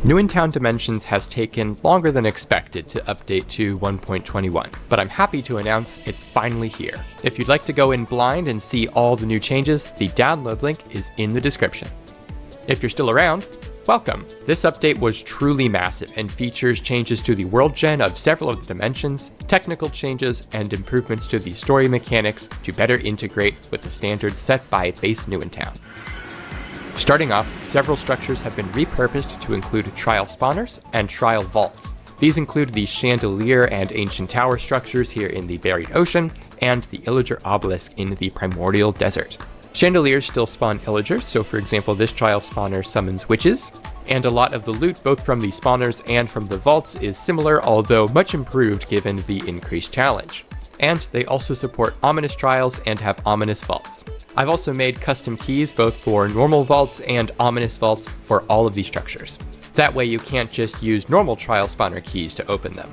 New in Town Dimensions has taken longer than expected to update to 1.21, but I'm happy to announce it's finally here. If you'd like to go in blind and see all the new changes, the download link is in the description. If you're still around, welcome! This update was truly massive and features changes to the world gen of several of the dimensions, technical changes, and improvements to the story mechanics to better integrate with the standards set by base New in Town. Starting off, several structures have been repurposed to include trial spawners and trial vaults. These include the Chandelier and Ancient Tower structures here in the Buried Ocean, and the Illager Obelisk in the Primordial Desert. Chandeliers still spawn Illagers, so for example this trial spawner summons witches, and a lot of the loot both from the spawners and from the vaults is similar, although much improved given the increased challenge. And they also support ominous trials and have ominous vaults. I've also made custom keys both for normal vaults and ominous vaults for all of these structures. That way you can't just use normal trial spawner keys to open them.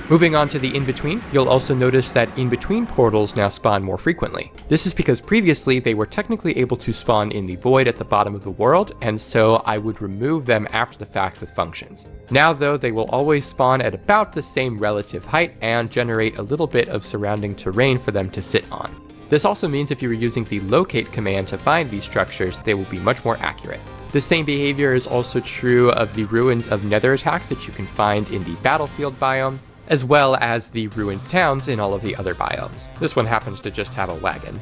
Moving on to the in-between, you'll also notice that in-between portals now spawn more frequently. This is because previously they were technically able to spawn in the void at the bottom of the world, and so I would remove them after the fact with functions. Now though, they will always spawn at about the same relative height and generate a little bit of surrounding terrain for them to sit on. This also means if you were using the locate command to find these structures, they will be much more accurate. The same behavior is also true of the ruins of nether attacks that you can find in the battlefield biome, as well as the ruined towns in all of the other biomes. This one happens to just have a wagon.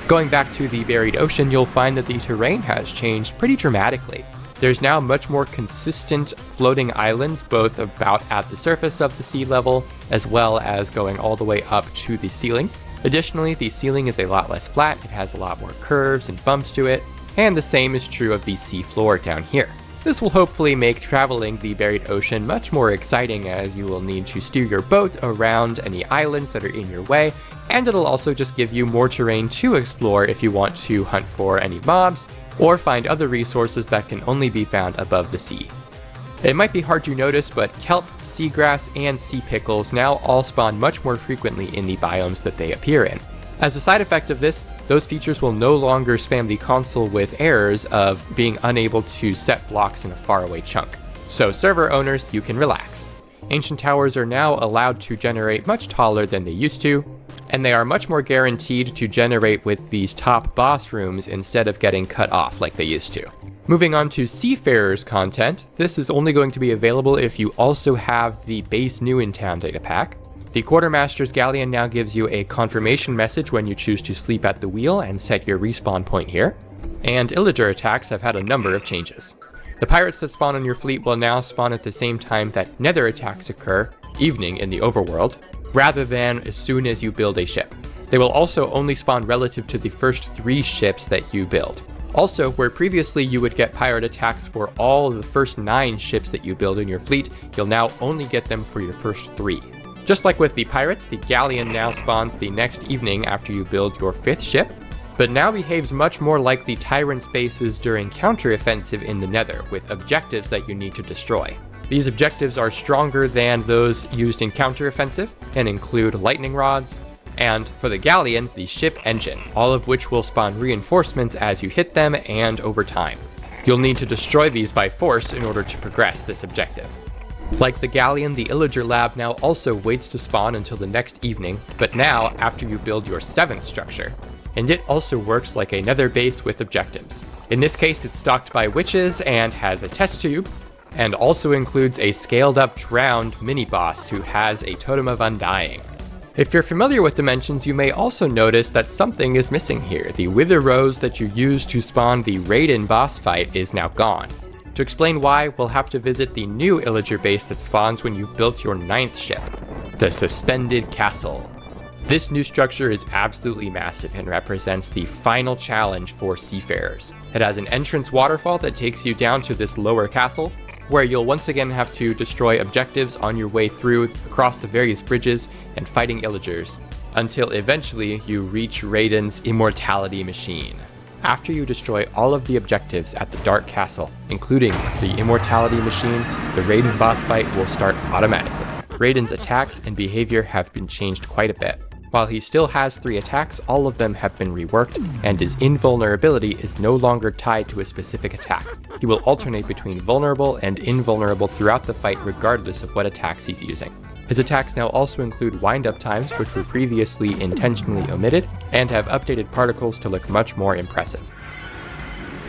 Going back to the Buried Ocean, you'll find that the terrain has changed pretty dramatically. There's now much more consistent floating islands, both about at the surface of the sea level, as well as going all the way up to the ceiling. Additionally, the ceiling is a lot less flat, it has a lot more curves and bumps to it, and the same is true of the sea floor down here. This will hopefully make traveling the Buried Ocean much more exciting, as you will need to steer your boat around any islands that are in your way, and it'll also just give you more terrain to explore if you want to hunt for any mobs, or find other resources that can only be found above the sea. It might be hard to notice, but kelp, seagrass, and sea pickles now all spawn much more frequently in the biomes that they appear in. As a side effect of this, those features will no longer spam the console with errors of being unable to set blocks in a faraway chunk. So server owners, you can relax. Ancient towers are now allowed to generate much taller than they used to, and they are much more guaranteed to generate with these top boss rooms instead of getting cut off like they used to. Moving on to Seafarers content, this is only going to be available if you also have the base New in Town data pack. The Quartermaster's Galleon now gives you a confirmation message when you choose to sleep at the wheel and set your respawn point here. And Illager attacks have had a number of changes. The pirates that spawn on your fleet will now spawn at the same time that nether attacks occur, evening in the overworld, rather than as soon as you build a ship. They will also only spawn relative to the first 3 ships that you build. Also, where previously you would get pirate attacks for all of the first 9 ships that you build in your fleet, you'll now only get them for your first 3. Just like with the pirates, the galleon now spawns the next evening after you build your 5th ship, but now behaves much more like the tyrant's bases during counteroffensive in the nether, with objectives that you need to destroy. These objectives are stronger than those used in counteroffensive and include lightning rods, and for the galleon, the ship engine, all of which will spawn reinforcements as you hit them and over time. You'll need to destroy these by force in order to progress this objective. Like the galleon, the Illager lab now also waits to spawn until the next evening, but now after you build your 7th structure. And it also works like a nether base with objectives. In this case, it's stocked by witches and has a test tube, and also includes a scaled up drowned mini-boss who has a Totem of Undying. If you're familiar with Dimensions, you may also notice that something is missing here. The Wither Rose that you used to spawn the Raiden boss fight is now gone. To explain why, we'll have to visit the new Illager base that spawns when you've built your 9th ship, the Suspended Castle. This new structure is absolutely massive and represents the final challenge for seafarers. It has an entrance waterfall that takes you down to this lower castle, where you'll once again have to destroy objectives on your way through across the various bridges and fighting Illagers, until eventually you reach Raiden's immortality machine. After you destroy all of the objectives at the Dark Castle, including the immortality machine, the Raiden boss fight will start automatically. Raiden's attacks and behavior have been changed quite a bit. While he still has 3 attacks, all of them have been reworked, and his invulnerability is no longer tied to a specific attack. He will alternate between vulnerable and invulnerable throughout the fight regardless of what attacks he's using. His attacks now also include wind-up times, which were previously intentionally omitted, and have updated particles to look much more impressive.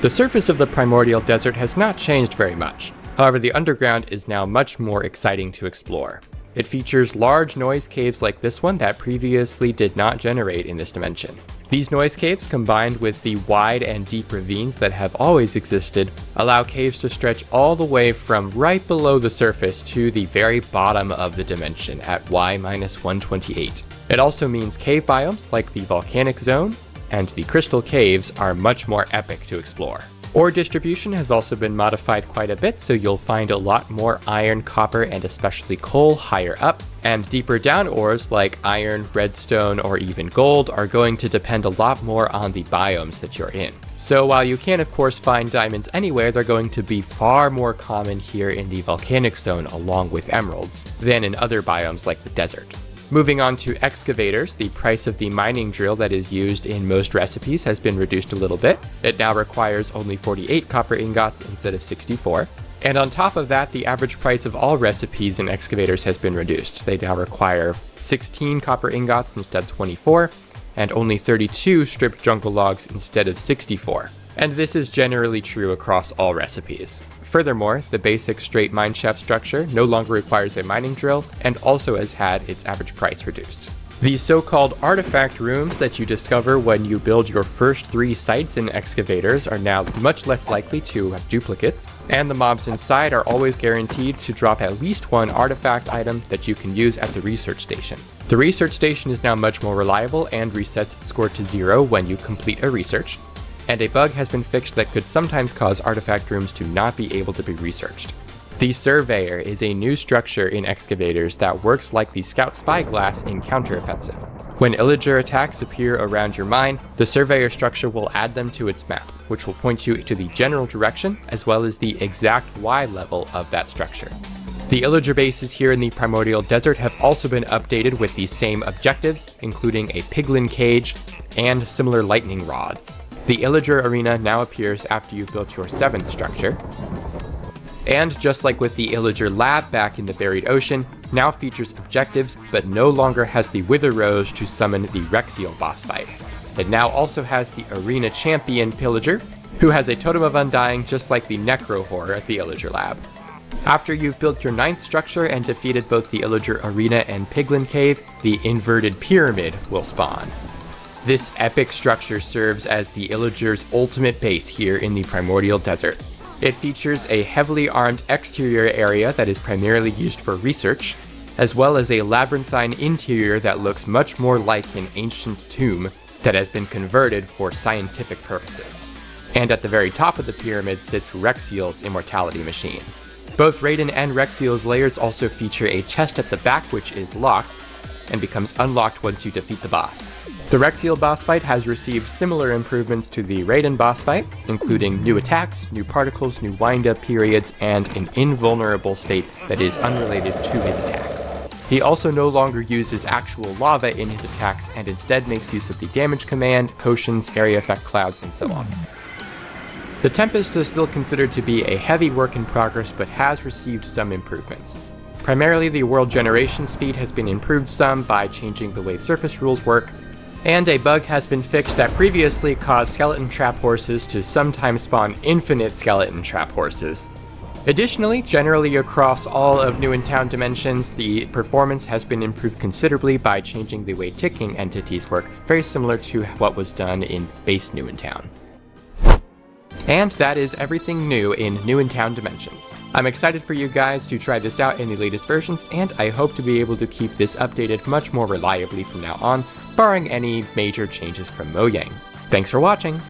The surface of the Primordial Desert has not changed very much. However, the underground is now much more exciting to explore. It features large noise caves like this one that previously did not generate in this dimension. These noise caves, combined with the wide and deep ravines that have always existed, allow caves to stretch all the way from right below the surface to the very bottom of the dimension at y-128. It also means cave biomes like the volcanic zone and the crystal caves are much more epic to explore. Ore distribution has also been modified quite a bit, so you'll find a lot more iron, copper, and especially coal higher up, and deeper down ores like iron, redstone, or even gold are going to depend a lot more on the biomes that you're in. So while you can of course find diamonds anywhere, they're going to be far more common here in the volcanic zone along with emeralds than in other biomes like the desert. Moving on to excavators, the price of the mining drill that is used in most recipes has been reduced a little bit. It now requires only 48 copper ingots instead of 64. And on top of that, the average price of all recipes in excavators has been reduced. They now require 16 copper ingots instead of 24, and only 32 stripped jungle logs instead of 64. And this is generally true across all recipes. Furthermore, the basic straight mineshaft structure no longer requires a mining drill and also has had its average price reduced. These so-called artifact rooms that you discover when you build your first 3 sites in excavators are now much less likely to have duplicates, and the mobs inside are always guaranteed to drop at least 1 artifact item that you can use at the research station. The research station is now much more reliable and resets its score to 0 when you complete a research, and a bug has been fixed that could sometimes cause artifact rooms to not be able to be researched. The Surveyor is a new structure in excavators that works like the Scout Spyglass in counteroffensive. When Illager attacks appear around your mine, the Surveyor structure will add them to its map, which will point you to the general direction as well as the exact Y level of that structure. The Illager bases here in the Primordial Desert have also been updated with the same objectives, including a piglin cage and similar lightning rods. The Illager Arena now appears after you've built your 7th structure, and just like with the Illager Lab back in the Buried Ocean, now features objectives but no longer has the Wither Rose to summon the Rexial boss fight. It now also has the Arena Champion Pillager, who has a Totem of Undying just like the Necro Horror at the Illager Lab. After you've built your 9th structure and defeated both the Illager Arena and Piglin Cave, the Inverted Pyramid will spawn. This epic structure serves as the Illager's ultimate base here in the Primordial Desert. It features a heavily armed exterior area that is primarily used for research, as well as a labyrinthine interior that looks much more like an ancient tomb that has been converted for scientific purposes. And at the very top of the pyramid sits Rexial's immortality machine. Both Raiden and Rexial's layers also feature a chest at the back which is locked, and becomes unlocked once you defeat the boss. The Rexial boss fight has received similar improvements to the Raiden boss fight, including new attacks, new particles, new wind-up periods, and an invulnerable state that is unrelated to his attacks. He also no longer uses actual lava in his attacks and instead makes use of the damage command, potions, area effect clouds, and so on. The Tempest is still considered to be a heavy work in progress but has received some improvements. Primarily, the world generation speed has been improved some by changing the way surface rules work, and a bug has been fixed that previously caused skeleton trap horses to sometimes spawn infinite skeleton trap horses. Additionally, generally across all of New in Town dimensions, the performance has been improved considerably by changing the way ticking entities work, very similar to what was done in base New in Town. And that is everything new in New in Town Dimensions. I'm excited for you guys to try this out in the latest versions, and I hope to be able to keep this updated much more reliably from now on, barring any major changes from Mojang. Thanks for watching!